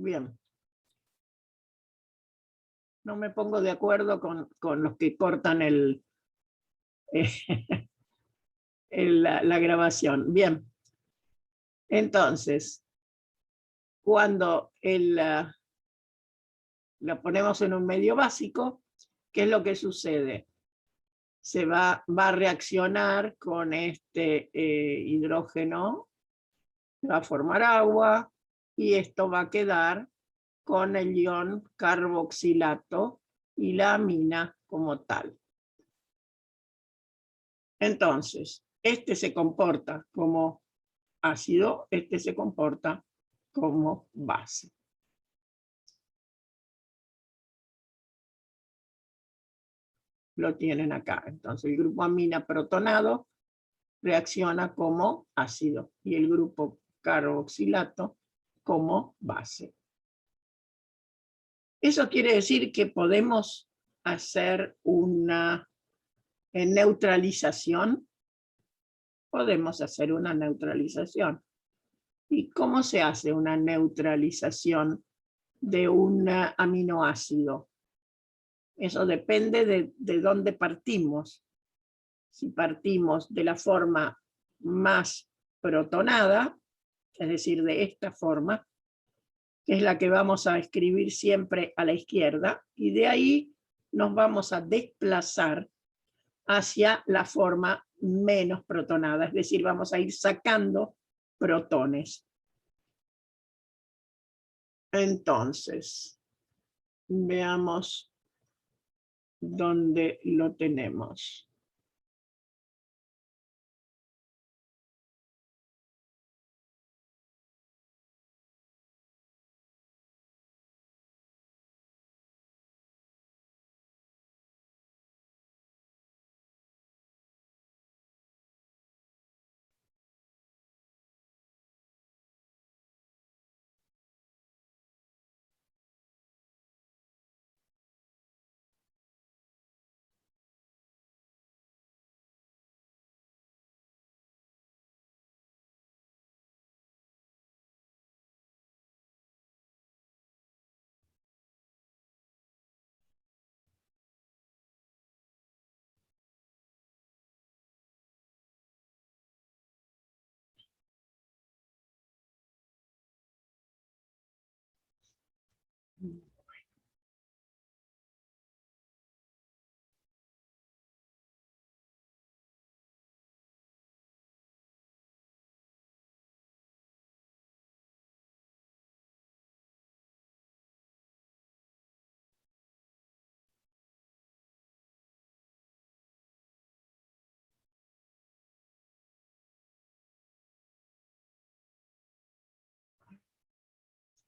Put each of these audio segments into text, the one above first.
Bien. No me pongo de acuerdo con los que cortan la grabación. Bien. Entonces, cuando lo ponemos en un medio básico, ¿qué es lo que sucede? Se va a reaccionar con este hidrógeno, va a formar agua y esto va a quedar con el ion carboxilato y la amina como tal. Entonces, este se comporta como ácido, este se comporta como base. Lo tienen acá. Entonces, el grupo amina protonado reacciona como ácido y el grupo carboxilato como base. Eso quiere decir que podemos hacer una neutralización. Podemos hacer una neutralización. ¿Y cómo se hace una neutralización de un aminoácido? Eso depende de dónde partimos. Si partimos de la forma más protonada, es decir, de esta forma, que es la que vamos a escribir siempre a la izquierda, y de ahí nos vamos a desplazar hacia la forma menos protonada, es decir, vamos a ir sacando protones. Entonces, veamos dónde lo tenemos.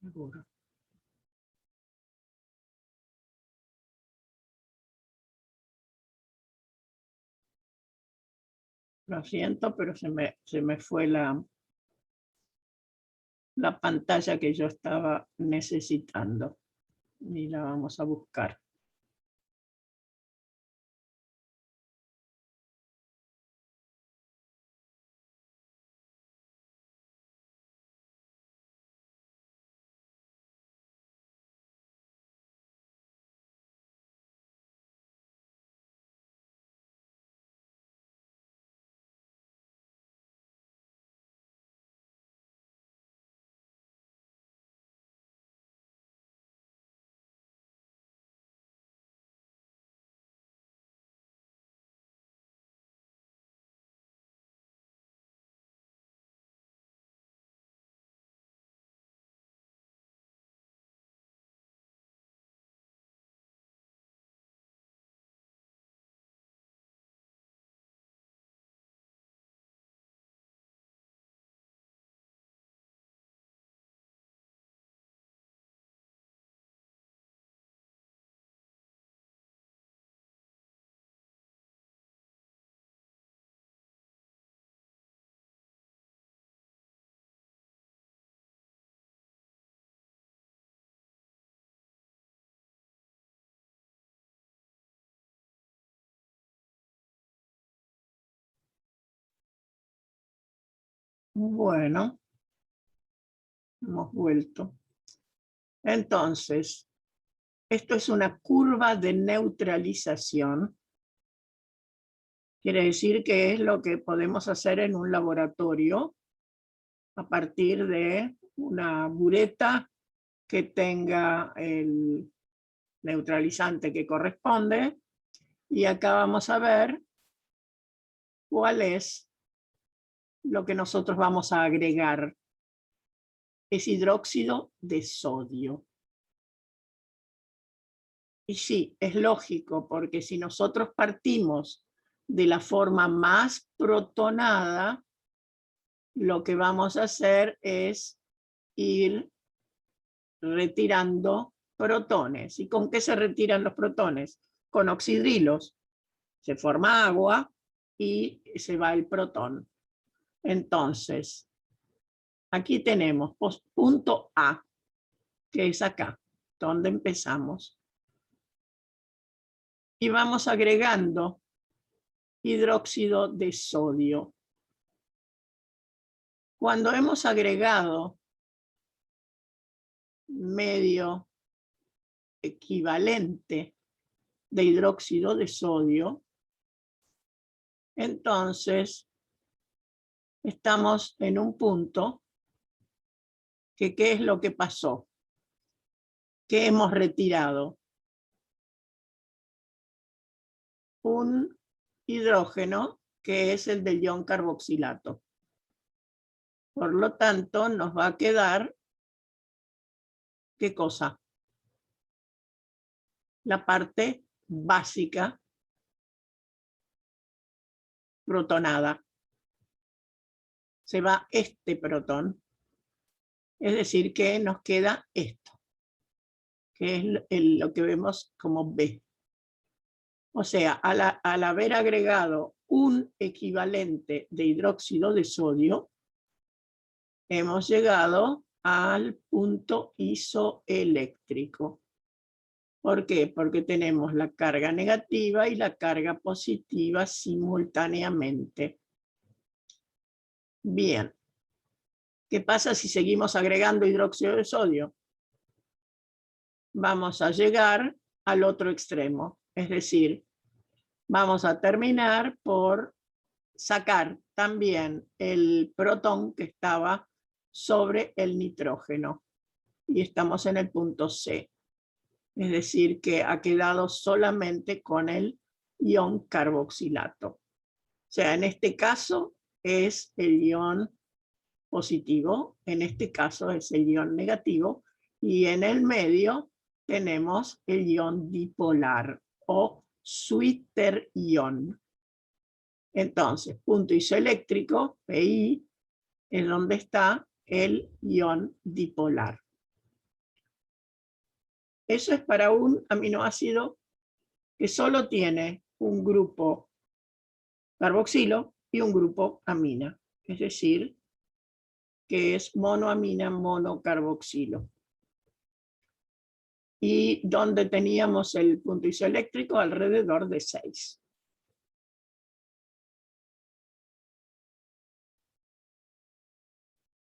Seguro. Lo siento, pero se me fue la pantalla que yo estaba necesitando. Y la vamos a buscar. Bueno, hemos vuelto. Entonces, esto es una curva de neutralización. Quiere decir que es lo que podemos hacer en un laboratorio a partir de una bureta que tenga el neutralizante que corresponde. Y acá vamos a ver cuál es lo que nosotros vamos a agregar. Es hidróxido de sodio. Y sí, es lógico, porque si nosotros partimos de la forma más protonada, lo que vamos a hacer es ir retirando protones. ¿Y con qué se retiran los protones? Con oxidrilos. Se forma agua y se va el protón. Entonces, aquí tenemos punto A, que es acá, donde empezamos. Y vamos agregando hidróxido de sodio. Cuando hemos agregado medio equivalente de hidróxido de sodio, entonces estamos en un punto que ¿qué es lo que pasó? ¿Qué hemos retirado? Un hidrógeno que es el del ion carboxilato. Por lo tanto, nos va a quedar, ¿qué cosa? La parte básica protonada. Se va este protón. Es decir, que nos queda esto, que es lo que vemos como B. O sea, al haber agregado un equivalente de hidróxido de sodio, hemos llegado al punto isoeléctrico. ¿Por qué? Porque tenemos la carga negativa y la carga positiva simultáneamente. Bien. ¿Qué pasa si seguimos agregando hidróxido de sodio? Vamos a llegar al otro extremo. Es decir, vamos a terminar por sacar también el protón que estaba sobre el nitrógeno. Y estamos en el punto C. Es decir, que ha quedado solamente con el ion carboxilato. O sea, en este caso es el ion positivo, en este caso es el ion negativo, y en el medio tenemos el ion dipolar o Switterion. Entonces, punto isoeléctrico, PI, es donde está el ion dipolar. Eso es para un aminoácido que solo tiene un grupo carboxilo y un grupo amina, es decir, que es monoamina monocarboxilo. Y donde teníamos el punto isoeléctrico alrededor de 6.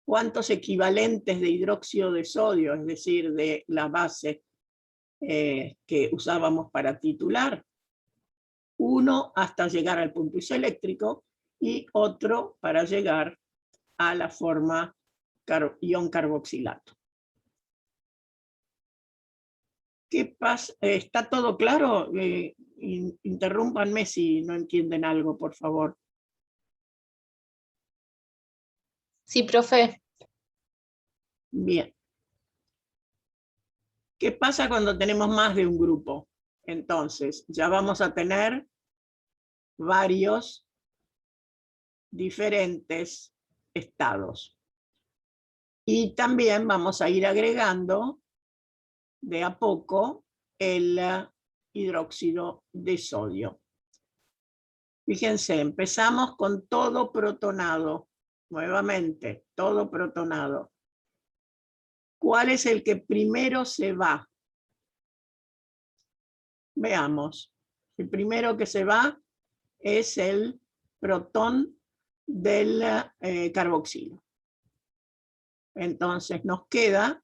¿Cuántos equivalentes de hidróxido de sodio, es decir, de la base que usábamos para titular? Uno hasta llegar al punto isoeléctrico y otro para llegar a la forma ion carboxilato. ¿Qué pasa? ¿Está todo claro? Interrúmpanme si no entienden algo, por favor. Sí, profe. Bien. ¿Qué pasa cuando tenemos más de un grupo? Entonces, ya vamos a tener varios diferentes estados. Y también vamos a ir agregando de a poco el hidróxido de sodio. Fíjense, empezamos con todo protonado. Nuevamente, todo protonado. ¿Cuál es el que primero se va? Veamos. El primero que se va es el protón del carboxilo. Entonces nos queda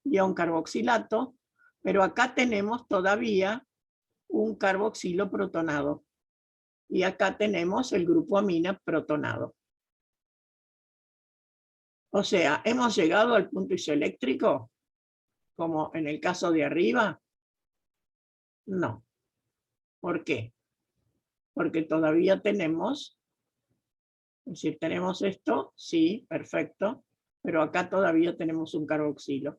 ion carboxilato, pero acá tenemos todavía un carboxilo protonado. Y acá tenemos el grupo amina protonado. O sea, ¿hemos llegado al punto isoeléctrico? Como en el caso de arriba. No. ¿Por qué? Porque todavía tenemos, es decir, tenemos esto, sí, perfecto, pero acá todavía tenemos un carboxilo.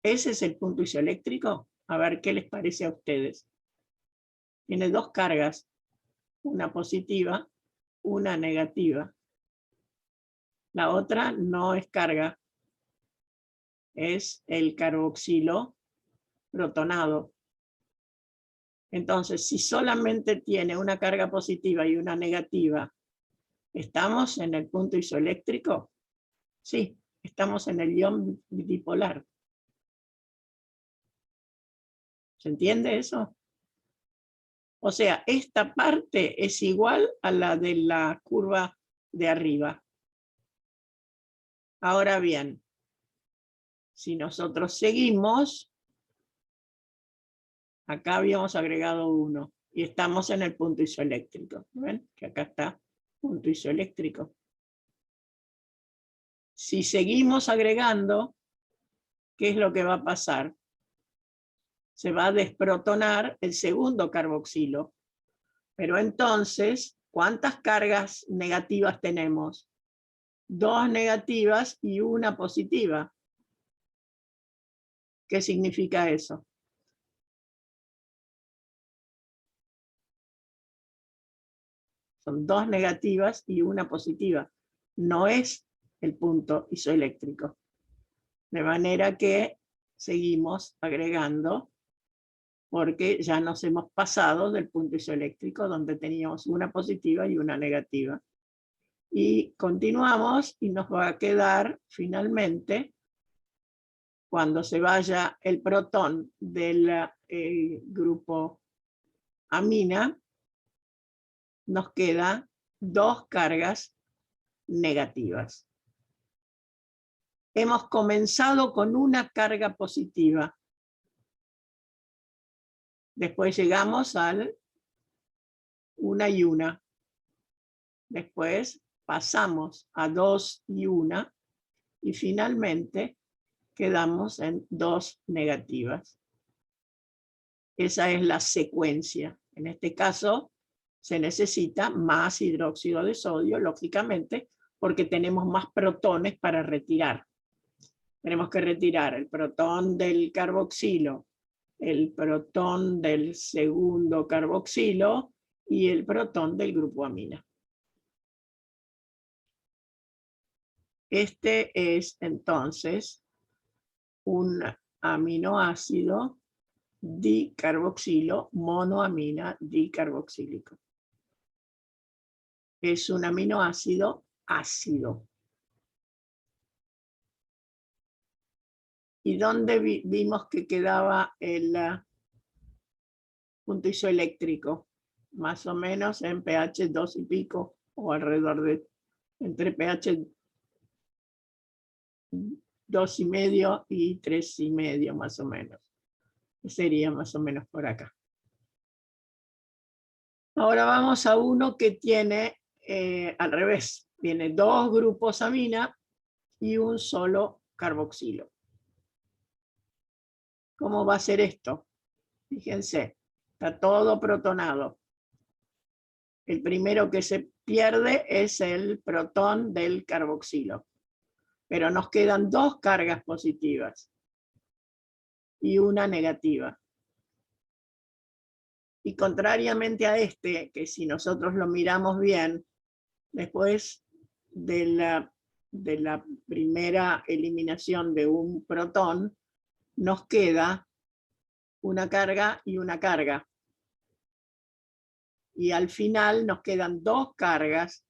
¿Ese es el punto isoeléctrico? A ver, ¿qué les parece a ustedes? Tiene dos cargas, una positiva, una negativa. La otra no es carga, es el carboxilo protonado. Entonces, si solamente tiene una carga positiva y una negativa, ¿estamos en el punto isoeléctrico? Sí, estamos en el ion dipolar. ¿Se entiende eso? O sea, esta parte es igual a la de la curva de arriba. Ahora bien, si nosotros seguimos, acá habíamos agregado 1 y estamos en el punto isoeléctrico. ¿Ven? Que acá está punto isoeléctrico. Si seguimos agregando, ¿qué es lo que va a pasar? Se va a desprotonar el segundo carboxilo. Pero entonces, ¿cuántas cargas negativas tenemos? 2 negativas y una positiva. ¿Qué significa eso? Son 2 negativas y una positiva. No es el punto isoeléctrico. De manera que seguimos agregando porque ya nos hemos pasado del punto isoeléctrico donde teníamos una positiva y una negativa. Y continuamos y nos va a quedar finalmente, cuando se vaya el protón del grupo amina, nos quedan 2 cargas negativas. Hemos comenzado con una carga positiva. Después llegamos al 1 y 1. Después pasamos a 2 y 1. Y finalmente quedamos en 2 negativas. Esa es la secuencia. En este caso se necesita más hidróxido de sodio, lógicamente, porque tenemos más protones para retirar. Tenemos que retirar el protón del carboxilo, el protón del segundo carboxilo y el protón del grupo amina. Este es entonces un aminoácido dicarboxilo monoamina dicarboxílico. Es un aminoácido ácido. ¿Y dónde vimos que quedaba el punto isoeléctrico? Más o menos en pH 2 y pico, o alrededor de entre pH 2,5 y 3,5 más o menos. Sería más o menos por acá. Ahora vamos a uno que tiene al revés. Tiene 2 grupos amina y un solo carboxilo. ¿Cómo va a ser esto? Fíjense, está todo protonado. El primero que se pierde es el protón del carboxilo. Pero nos quedan 2 cargas positivas y una negativa. Y contrariamente a este, que si nosotros lo miramos bien, después de la primera eliminación de un protón, nos queda una carga y una carga. Y al final nos quedan 2 cargas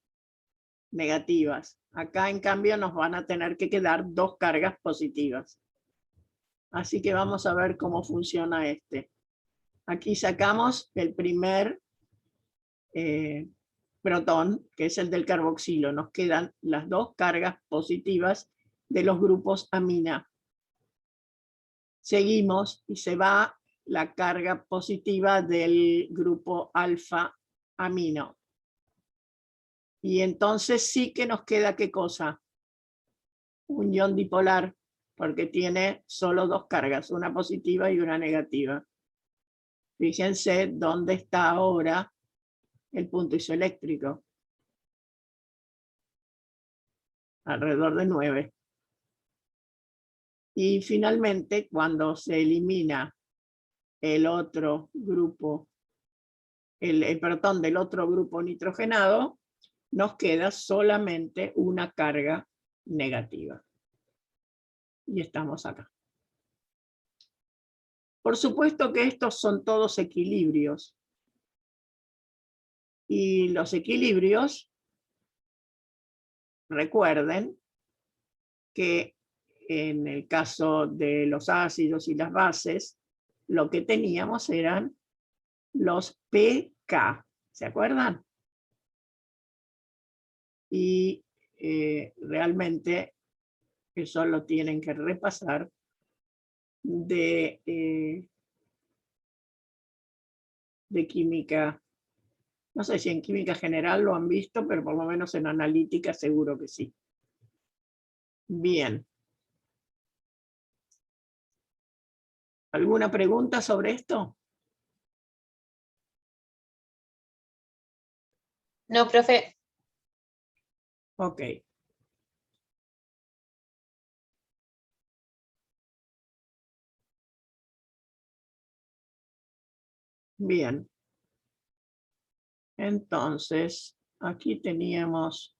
negativas. Acá, en cambio, nos van a tener que quedar 2 cargas positivas. Así que vamos a ver cómo funciona este. Aquí sacamos el primer protón, que es el del carboxilo. Nos quedan las 2 cargas positivas de los grupos amina. Seguimos y se va la carga positiva del grupo alfa amino. Y entonces sí que nos queda, ¿qué cosa? Un ion dipolar, porque tiene solo dos cargas, una positiva y una negativa. Fíjense dónde está ahora el punto isoeléctrico. Alrededor de 9. Y finalmente, cuando se elimina el otro grupo, el protón del otro grupo nitrogenado, nos queda solamente una carga negativa. Y estamos acá. Por supuesto que estos son todos equilibrios. Y los equilibrios, recuerden que en el caso de los ácidos y las bases, lo que teníamos eran los pK, ¿se acuerdan? Y realmente eso lo tienen que repasar de química. No sé si en química general lo han visto, pero por lo menos en analítica seguro que sí. Bien. ¿Alguna pregunta sobre esto? No, profe. Ok. Bien. Entonces, aquí teníamos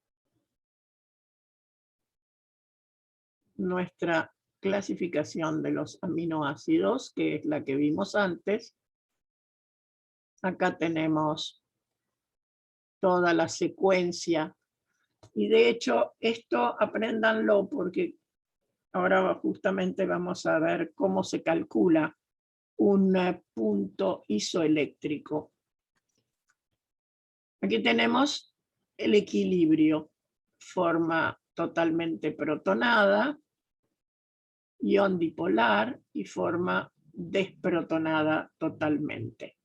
nuestra clasificación de los aminoácidos, que es la que vimos antes. Acá tenemos toda la secuencia. Y de hecho, esto apréndanlo porque ahora justamente vamos a ver cómo se calcula un punto isoeléctrico. Aquí tenemos el equilibrio, forma totalmente protonada, ion dipolar y forma desprotonada totalmente.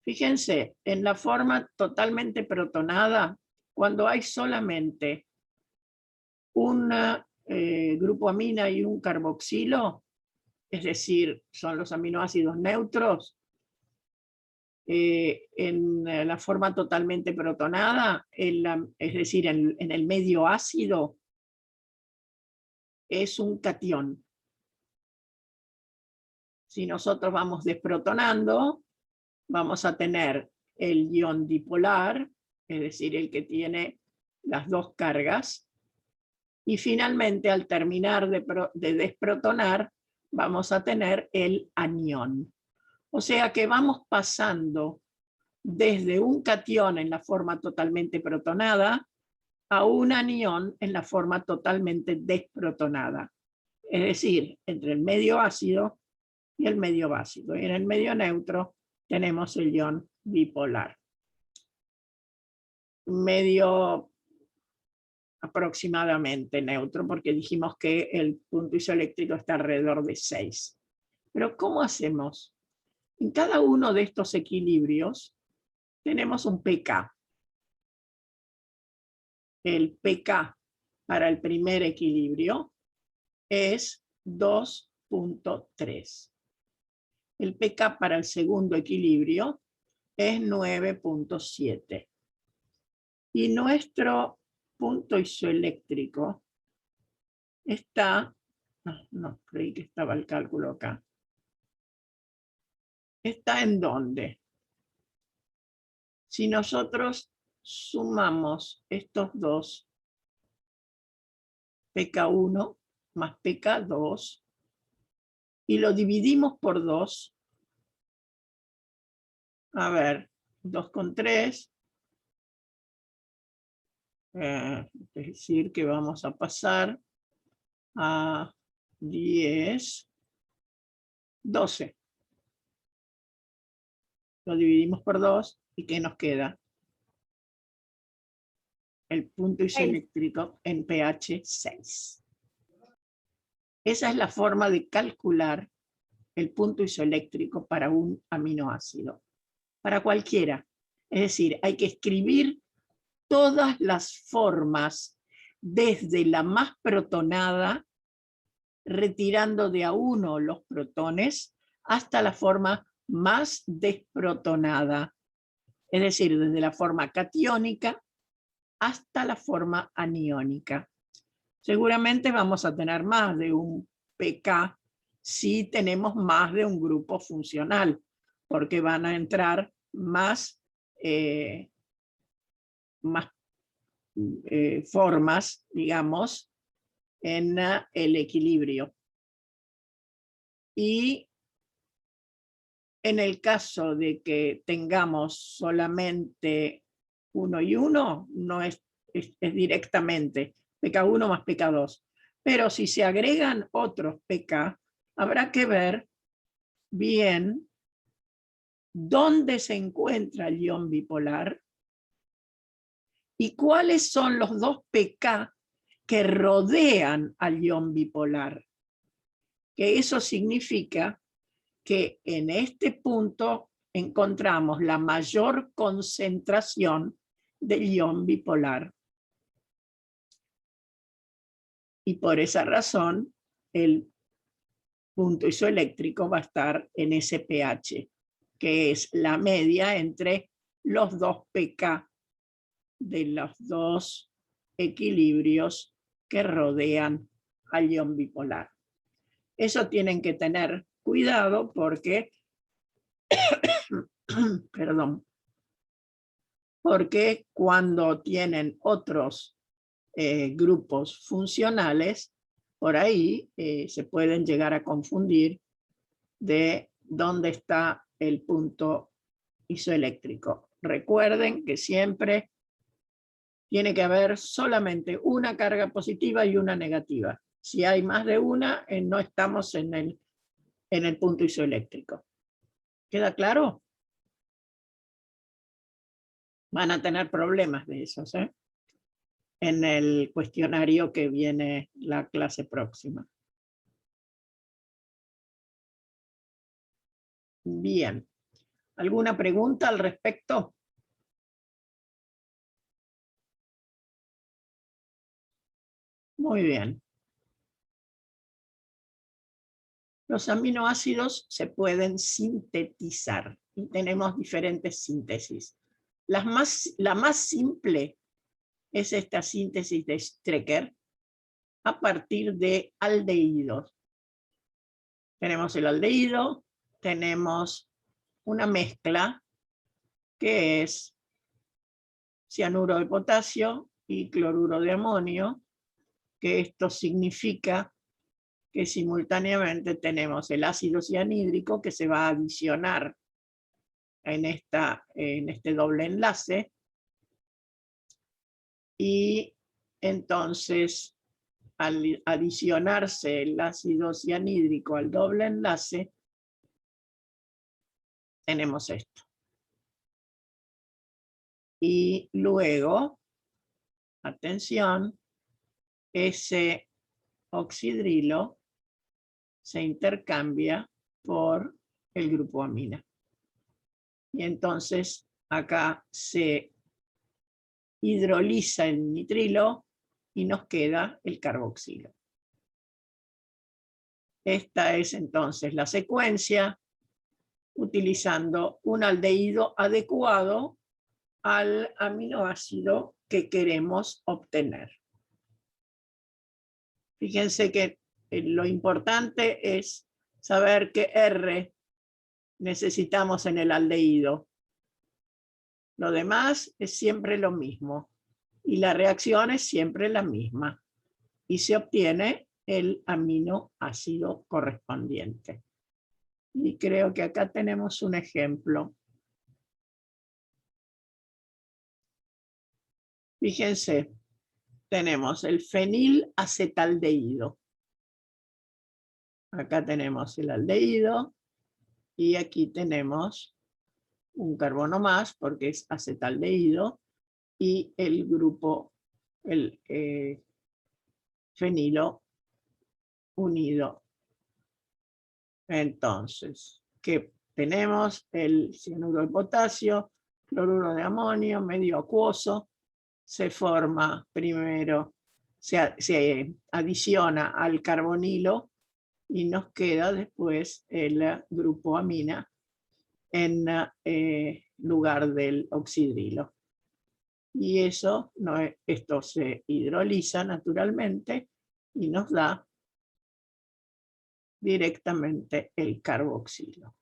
Fíjense, en la forma totalmente protonada, cuando hay solamente un grupo amina y un carboxilo, es decir, son los aminoácidos neutros, en la forma totalmente protonada, es decir, en el medio ácido, es un catión. Si nosotros vamos desprotonando, vamos a tener el ion dipolar, es decir, el que tiene las dos cargas, y finalmente al terminar de desprotonar, vamos a tener el anión. O sea que vamos pasando desde un catión en la forma totalmente protonada a un anión en la forma totalmente desprotonada. Es decir, entre el medio ácido y el medio básico. Y en el medio neutro tenemos el ion bipolar. Medio aproximadamente neutro, porque dijimos que el punto isoeléctrico está alrededor de 6. Pero ¿cómo hacemos? En cada uno de estos equilibrios tenemos un pK. El pK para el primer equilibrio es 2.3. El pK para el segundo equilibrio es 9.7. Y nuestro punto isoeléctrico está, no, creí que estaba el cálculo acá. ¿Está en dónde? Si nosotros sumamos estos dos, pK1 más pK2, y lo dividimos por 2, a ver, 2,3, es decir, que vamos a pasar a 10, 12. Lo dividimos por 2 y ¿qué nos queda? El punto isoeléctrico en pH 6. Esa es la forma de calcular el punto isoeléctrico para un aminoácido, para cualquiera. Es decir, hay que escribir todas las formas desde la más protonada, retirando de a uno los protones, hasta la forma más desprotonada. Es decir, desde la forma catiónica hasta la forma aniónica. Seguramente vamos a tener más de un pK si tenemos más de un grupo funcional, porque van a entrar más formas, digamos, en el equilibrio. Y en el caso de que tengamos solamente 1 y 1, no es directamente pK1 más pK2. Pero si se agregan otros pK, habrá que ver bien dónde se encuentra el ion bipolar y cuáles son los dos pK que rodean al ion bipolar. Que eso significa que en este punto encontramos la mayor concentración del ion bipolar. Y por esa razón, el punto isoeléctrico va a estar en ese pH, que es la media entre los dos pK de los dos equilibrios que rodean al ion bipolar. Eso tienen que tener cuidado porque, perdón, porque cuando tienen otros grupos funcionales, por ahí se pueden llegar a confundir de dónde está el punto isoeléctrico. Recuerden que siempre tiene que haber solamente una carga positiva y una negativa. Si hay más de una, no estamos en el punto isoeléctrico. ¿Queda claro? Van a tener problemas de esos, en el cuestionario que viene la clase próxima. Bien. ¿Alguna pregunta al respecto? Muy bien. Los aminoácidos se pueden sintetizar y tenemos diferentes síntesis. La más simple es esta síntesis de Strecker a partir de aldehídos. Tenemos el aldehído, tenemos una mezcla que es cianuro de potasio y cloruro de amonio, que esto significa que simultáneamente tenemos el ácido cianhídrico que se va a adicionar en este doble enlace, y entonces al adicionarse el ácido cianhídrico al doble enlace, tenemos esto. Y luego, atención, ese oxidrilo se intercambia por el grupo amina. Y entonces acá se hidroliza el nitrilo y nos queda el carboxilo. Esta es entonces la secuencia utilizando un aldehído adecuado al aminoácido que queremos obtener. Fíjense que lo importante es saber qué R necesitamos en el aldehído. Lo demás es siempre lo mismo y la reacción es siempre la misma y se obtiene el aminoácido correspondiente. Y creo que acá tenemos un ejemplo. Fíjense, tenemos el fenilacetaldehído. Acá tenemos el aldehído y aquí tenemos un carbono más porque es acetaldehído y el grupo, el fenilo unido. Entonces, ¿qué tenemos? El cianuro de potasio, cloruro de amonio, medio acuoso, se forma primero, se adiciona al carbonilo y nos queda después el grupo amina en lugar del oxidrilo. Y eso, esto se hidroliza naturalmente y nos da directamente el carboxilo.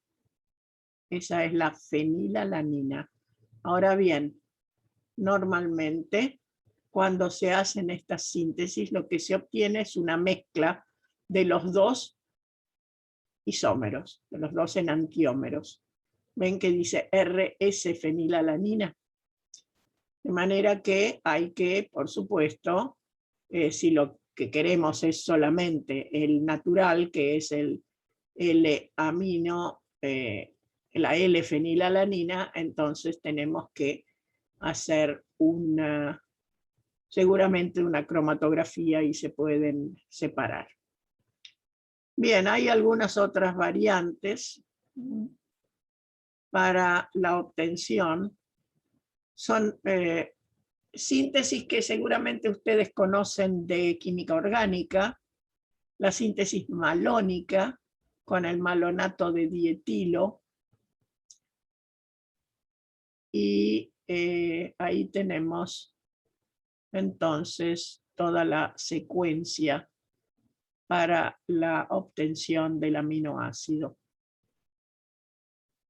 Esa es la fenilalanina. Ahora bien, normalmente cuando se hacen estas síntesis lo que se obtiene es una mezcla de los dos isómeros, de los dos enantiómeros. Ven que dice RS-fenilalanina. De manera que hay que, por supuesto, si lo que queremos es solamente el natural, que es el L-amino, la L-fenilalanina, entonces tenemos que hacer seguramente una cromatografía y se pueden separar. Bien, hay algunas otras variantes para la obtención. Son síntesis que seguramente ustedes conocen de química orgánica, la síntesis malónica con el malonato de dietilo, y ahí tenemos entonces toda la secuencia para la obtención del aminoácido.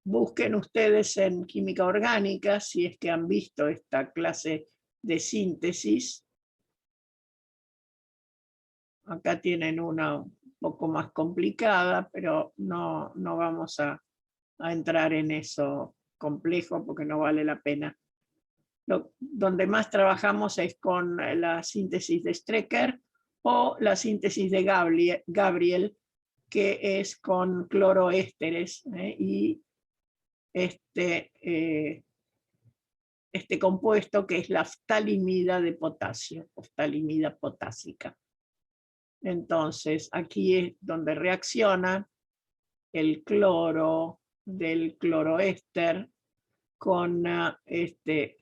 Busquen ustedes en química orgánica si es que han visto esta clase de síntesis. Acá tienen una un poco más complicada, pero no vamos a entrar en eso complejo porque no vale la pena. Donde más trabajamos es con la síntesis de Strecker o la síntesis de Gabriel, que es con cloroésteres, y este compuesto que es la ftalimida de potasio, ftalimida potásica. Entonces, aquí es donde reacciona el cloro del cloroéster con este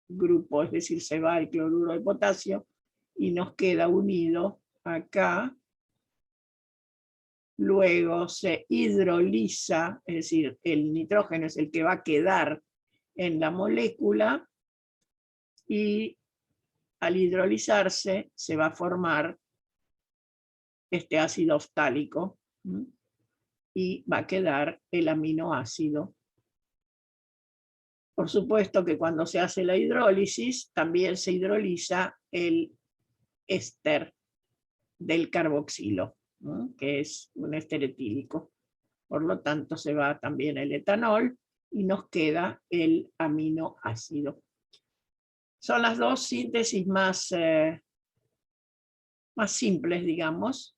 grupo, es decir, se va el cloruro de potasio y nos queda unido acá. Luego se hidroliza, es decir, el nitrógeno es el que va a quedar en la molécula y al hidrolizarse se va a formar este ácido ftálico y va a quedar el aminoácido. Por supuesto que cuando se hace la hidrólisis también se hidroliza el éster del carboxilo, ¿no? Que es un éster etílico. Por lo tanto se va también el etanol y nos queda el aminoácido. Son las dos síntesis más simples, digamos,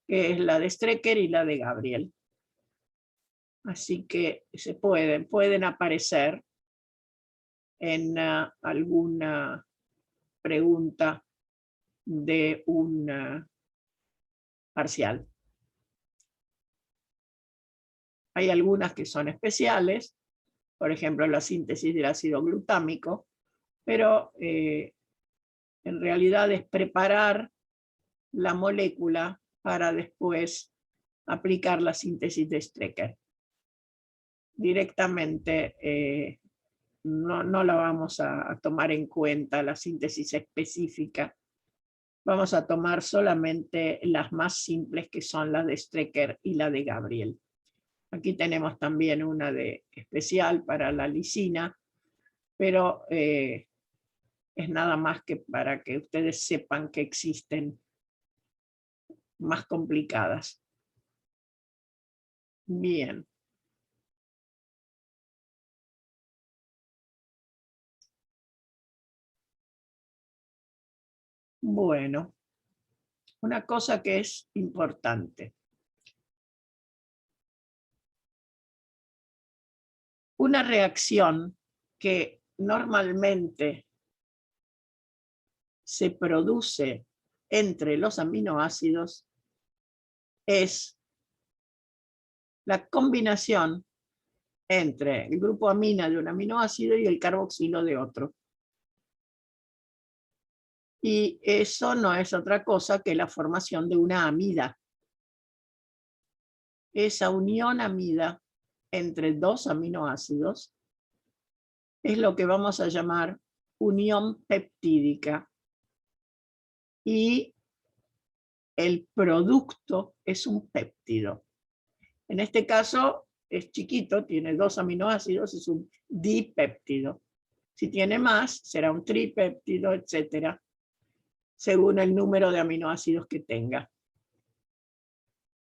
que es la de Strecker y la de Gabriel. Así que pueden aparecer en alguna pregunta de un parcial. Hay algunas que son especiales, por ejemplo la síntesis del ácido glutámico, pero en realidad es preparar la molécula para después aplicar la síntesis de Strecker. Directamente no la vamos a tomar en cuenta, la síntesis específica. Vamos a tomar solamente las más simples, que son las de Strecker y la de Gabriel. Aquí tenemos también una especial para la lisina, pero es nada más que para que ustedes sepan que existen más complicadas. Bien. Bueno, una cosa que es importante. Una reacción que normalmente se produce entre los aminoácidos es la combinación entre el grupo amina de un aminoácido y el carboxilo de otro. Y eso no es otra cosa que la formación de una amida. Esa unión amida entre dos aminoácidos es lo que vamos a llamar unión peptídica. Y el producto es un péptido. En este caso es chiquito, tiene 2 aminoácidos, es un dipéptido. Si tiene más, será un tripéptido, etcétera, según el número de aminoácidos que tenga.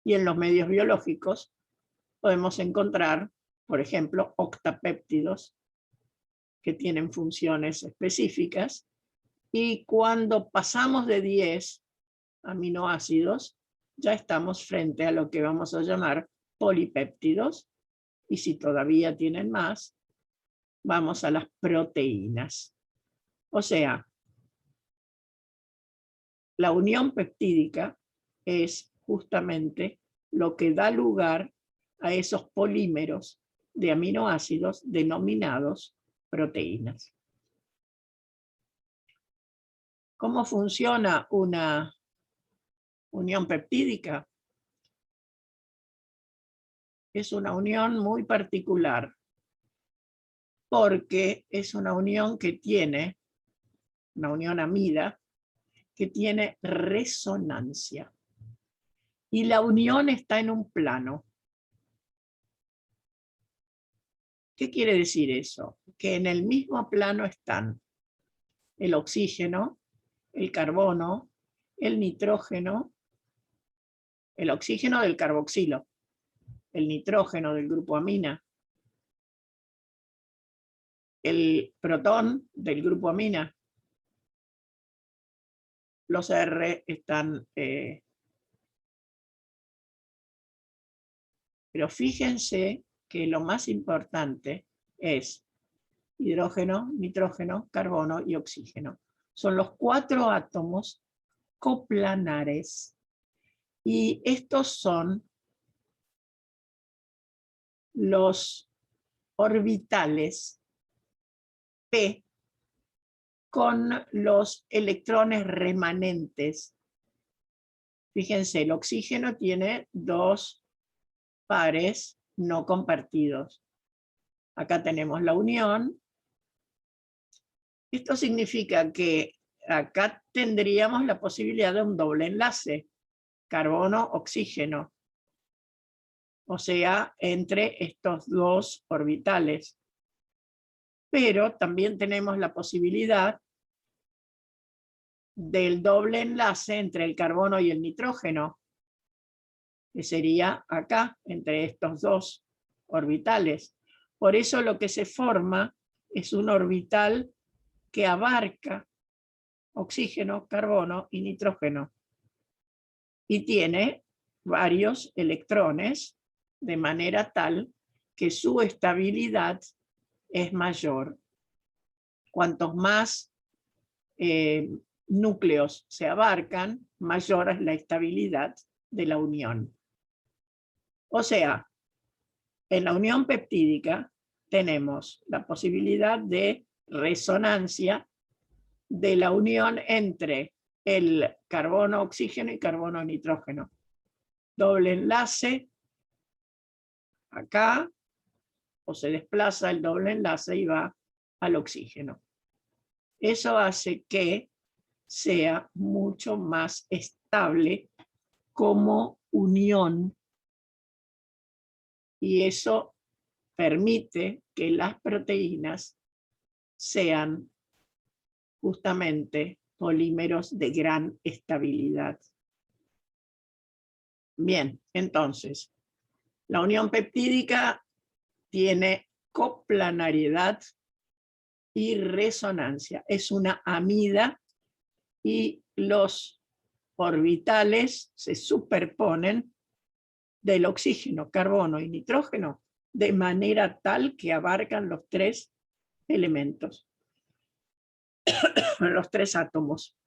Y en los medios biológicos podemos encontrar, por ejemplo, octapéptidos que tienen funciones específicas, y cuando pasamos de 10 aminoácidos, ya estamos frente a lo que vamos a llamar polipéptidos, y si todavía tienen más, vamos a las proteínas. O sea, la unión peptídica es justamente lo que da lugar a esos polímeros de aminoácidos denominados proteínas. ¿Cómo funciona una unión peptídica? Es una unión muy particular, porque es una unión que tiene, una unión amida, que tiene resonancia. Y la unión está en un plano. ¿Qué quiere decir eso? Que en el mismo plano están el oxígeno, el carbono, el nitrógeno, el oxígeno del carboxilo, el nitrógeno del grupo amina, el protón del grupo amina. Los R están... pero fíjense que lo más importante es hidrógeno, nitrógeno, carbono y oxígeno. Son los 4 átomos coplanares. Y estos son los orbitales P con los electrones remanentes. Fíjense, el oxígeno tiene 2 pares no compartidos. Acá tenemos la unión. Esto significa que acá tendríamos la posibilidad de un doble enlace, carbono-oxígeno, o sea, entre estos 2 orbitales. Pero también tenemos la posibilidad del doble enlace entre el carbono y el nitrógeno, que sería acá, entre estos 2 orbitales. Por eso lo que se forma es un orbital que abarca oxígeno, carbono y nitrógeno. Y tiene varios electrones, de manera tal que su estabilidad es mayor. Cuantos más núcleos se abarcan, mayor es la estabilidad de la unión. O sea, en la unión peptídica tenemos la posibilidad de resonancia de la unión entre el carbono-oxígeno y carbono-nitrógeno. Doble enlace acá, o se desplaza el doble enlace y va al oxígeno. Eso hace que sea mucho más estable como unión, y eso permite que las proteínas sean justamente polímeros de gran estabilidad. Bien, entonces, la unión peptídica tiene coplanariedad y resonancia. Es una amida y los orbitales se superponen del oxígeno, carbono y nitrógeno de manera tal que abarcan los 3 elementos, los 3 átomos.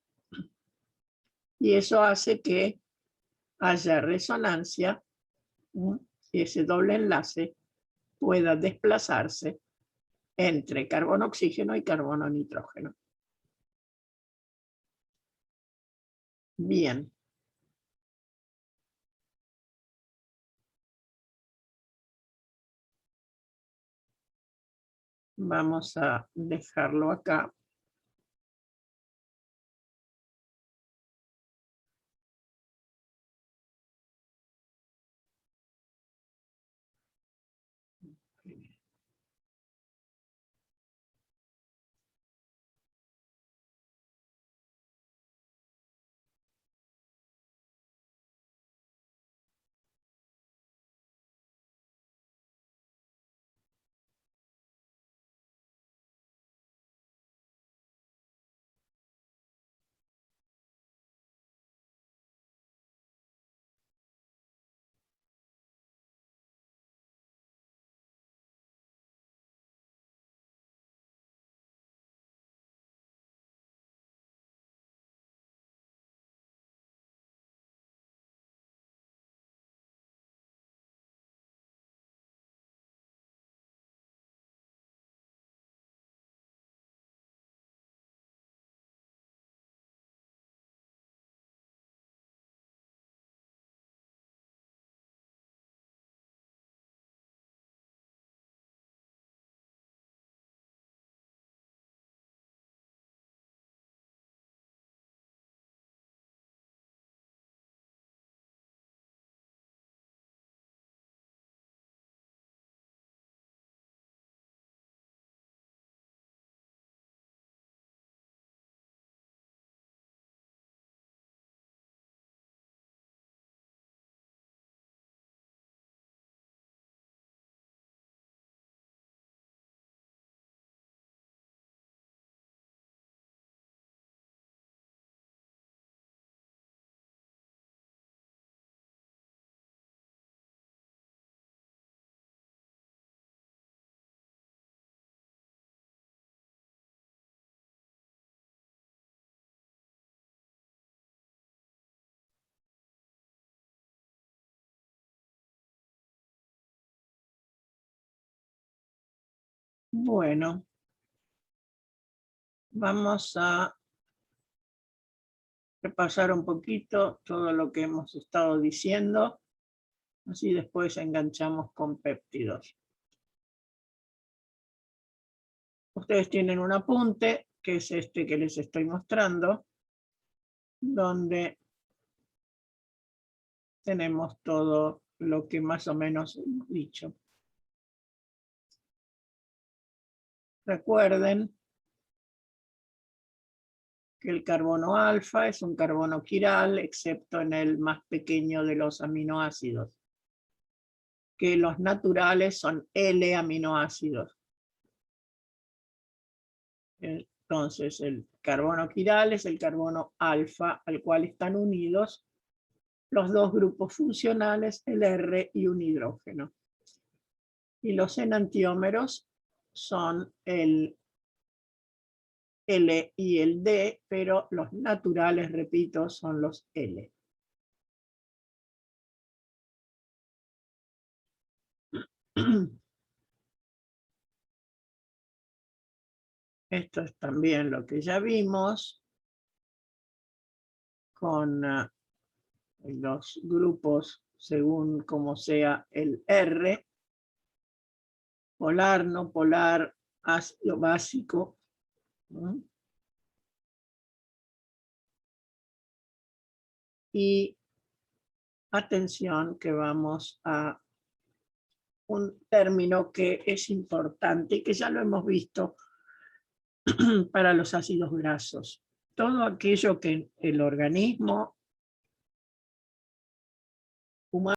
Y eso hace que haya resonancia y ese doble enlace pueda desplazarse entre carbono-oxígeno y carbono-nitrógeno. Bien. Vamos a dejarlo acá. Bueno, vamos a repasar un poquito todo lo que hemos estado diciendo, así después enganchamos con péptidos. Ustedes tienen un apunte, que es este que les estoy mostrando, donde tenemos todo lo que más o menos hemos dicho. Recuerden que el carbono alfa es un carbono quiral, excepto en el más pequeño de los aminoácidos, que los naturales son L-aminoácidos. Entonces, el carbono quiral es el carbono alfa, al cual están unidos los dos grupos funcionales, el R y un hidrógeno. Y los enantiómeros son el L y el D, pero los naturales, repito, son los L. Esto es también lo que ya vimos con los grupos según como sea el R, polar, no polar, ácido básico. Y atención que vamos a un término que es importante y que ya lo hemos visto para los ácidos grasos. Todo aquello que el organismo humano